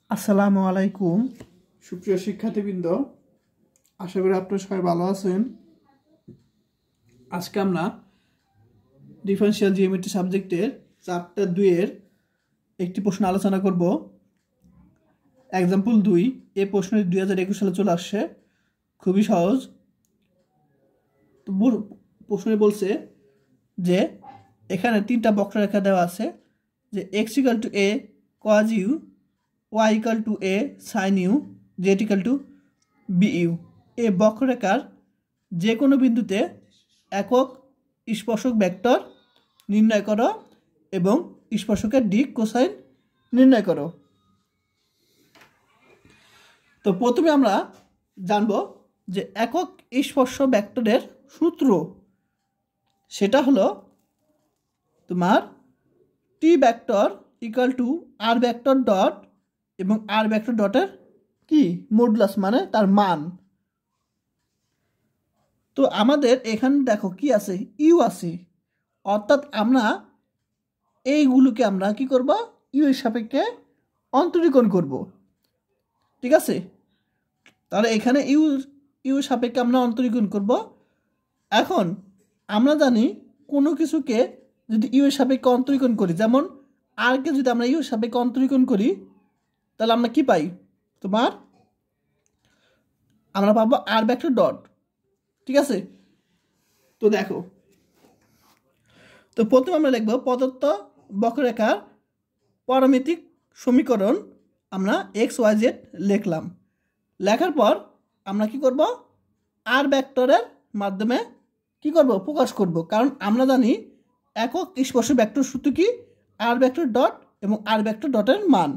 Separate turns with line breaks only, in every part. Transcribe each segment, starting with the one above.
আসসালামু আলাইকুম সুপ্রিয় শিক্ষার্থীবৃন্দ, আশা করি আপনারা সবাই ভালো আছেন। আজকে আমরা ডিফারেনশিয়াল জিওমেট্রি সাবজেক্টের চ্যাপ্টার 2 এর একটি প্রশ্ন আলোচনা করব। এক্সাম্পল 2, এই প্রশ্নটি 2021 সালে চলে আসছে, খুবই সহজ। তো প্রশ্নে বলছে যে এখানে তিনটা বক্ররেখা দেওয়া আছে যে x = a cos u, y = a sin u, z = bu। এই বক্ররেখার যে কোনো বিন্দুতে একক স্পর্শক ভেক্টর নির্ণয় করো এবং স্পর্শকের দিক কোসাইন নির্ণয় করো। তো প্রথমে আমরা জানব যে একক স্পর্শ ভেক্টরের সূত্র, সেটা হলো তোমার টি ভেক্টর = আর ভেক্টর ডট এবং আর ভেক্টর ডটের কি মডুলাস, মানে তার মান। তো আমাদের এখানে দেখো কি আছে, ইউ আছে, অর্থাৎ আমরা এইগুলোকে আমরা কি করব, ইউ এর সাপেক্ষে অন্তরীকরণ করব। ঠিক আছে, তাহলে এখানে ইউ এর সাপেক্ষে আমরা অন্তরীকরণ করব। এখন আমরা জানি কোনো কিছুকে যদি ইউ এর সাপেক্ষে অন্তরীকরণ করি, যেমন আরকে যদি আমরা ইউ এর সাপেক্ষে অন্তরীকরণ করি, তাহলে আমরা কি পাই, আমরা পাবো আর ভেক্টর ডট। ঠিক আছে, তো দেখো, তো প্রথমে আমরা লিখব প্রদত্ত বক্ররেখার পারমিতিক সমীকরণ। আমরা XYZ লিখলাম, লেখার পর আমরা কি করব, আর ভেক্টরের মাধ্যমে কি করব, প্রকাশ করব। কারণ আমরা জানি একক স্পর্শ ভেক্টর সূত্র কি, আর ভেক্টর ডট এবং আর ভেক্টর ডটের মান।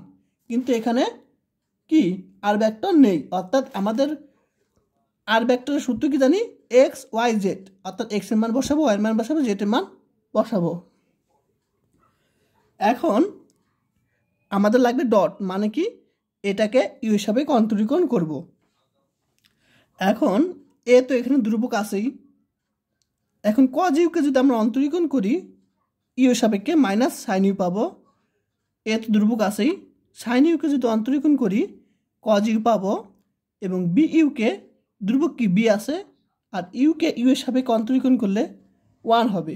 কিন্তু এখানে কি আর ভেক্টর নেই, অর্থাৎ আমাদের আর ভেক্টরের সূত্র কি জানি, XYZ, অর্থাৎ x এর মান বসাবো, y এর মান বসাবো, z এর মান বসাবো। এখন আমাদের লাগবে ডট, মানে কি এটাকে ইউ হিসাবে অন্তরীকরণ করব। এখন এ তো এখানে ধ্রুবক আছেই, এখন cos u কে যদি আমরা অন্তরীকরণ করি ইউ সাপেক্ষে মাইনাস সাইন ইউ পাবো। এ তো ধ্রুবক আছেই, সাইন ইউকে যদি অন্তরীকরণ করি cos u পাবো, এবং বি ইউকে ধ্রুবক কি বি আছে, আর ইউকে ইউ এর সাপেক্ষে অন্তরীকরণ করলে 1 হবে।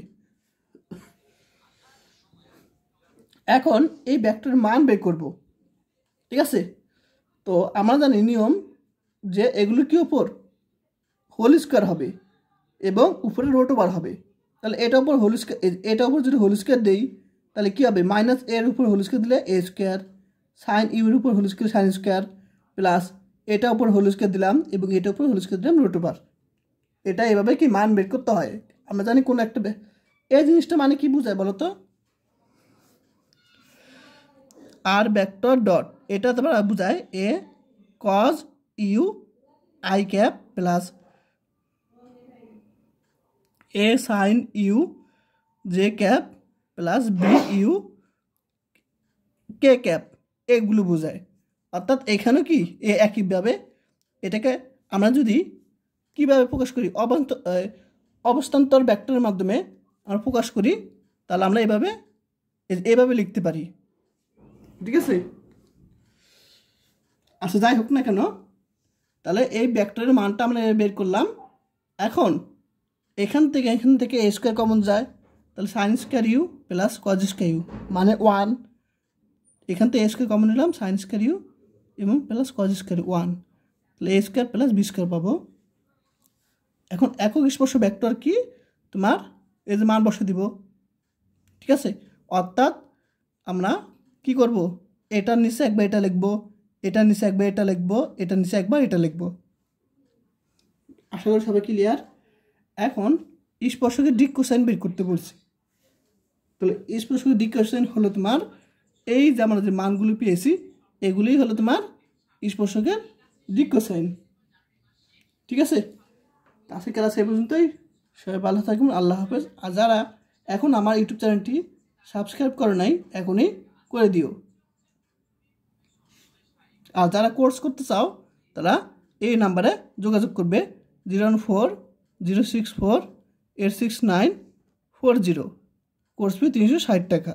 এখন এই ভেক্টরের মান বের করব। ঠিক আছে, তো আমরা জানি নিয়ম যে এগুলো কি উপর হোল স্কোয়ার হবে এবং উপরে রুট ওভার হবে। তাহলে এটা উপর হোল স্কোয়ার, এটা উপর যদি হোল স্কোয়ার দেই তাহলে কি হবে, মাইনাস এর উপর হোল স্কোয়ার দিলে এ স্কোয়ার, সাইন ইউ এর উপর whole square sine square, plus এটা উপর হোল স্কোয়ার দিলাম এবং এটা উপর হোল স্কোয়ার দিলাম রুট ওভার। এটা এভাবে কি মান বের করতে হয়। আমরা জানি কোন একটা এই জিনিসটা মানে কি বোঝায় বলো তো, আর ভেক্টর ডট, এটা তোমার বোঝায় A cos u i cap plus A sine u j cap plus b u k cap, এগুলো বোঝায়। অর্থাৎ এখানেও কি এ একইভাবে এটাকে আমরা যদি কিভাবে প্রকাশ করি, অবস্থান্তর ভেক্টরের মাধ্যমে আমরা প্রকাশ করি, তাহলে আমরা এভাবে লিখতে পারি। ঠিক আছে, আচ্ছা যাই হোক না কেন, তাহলে এই ভেক্টরের মানটা আমরা বের করলাম। এখন এখান থেকে এ স্কোয়ার কমন যায়, তাহলে sine square u plus cos square u মানে 1। এখান থেকে এ স্কোয়ার কমন নিলাম, সাইন স্কোয়ার ইউ এবং প্লাস কজ স্কোয়ার 1, তাহলে A square plus B square পাবো। এখন একক স্পর্শ ভেক্টর কি, তোমার এই যে মান বসে দিব। ঠিক আছে, অর্থাৎ আমরা কি করব, এটার নিচে একবার এটা লিখবো, এটার নিচে একবার এটা লিখবো, এটার নিচে একবার এটা লিখবো। আশা করি সবাই ক্লিয়ার। এখন স্পর্শকের দিক কোসাইন বের করতে বলছি। তাহলে স্পর্শকের দিক কোসাইন হলো তোমার এই যে আমরা যে মানগুলো পেয়েছি এগুলোই হলো তোমার স্পর্শকের দিক কোসাইন। ঠিক আছে, আজকে ক্লাস এই পর্যন্তই, সবাই ভালো থাকবেন, আল্লাহ হাফেজ। আর যারা এখন আমার ইউটিউব চ্যানেলটি সাবস্ক্রাইব করে নাই এখনই করে দিও। আর যারা কোর্স করতে চাও তারা এই নাম্বারে যোগাযোগ করবে 014-064-86940। কোর্স ফি 360 টাকা।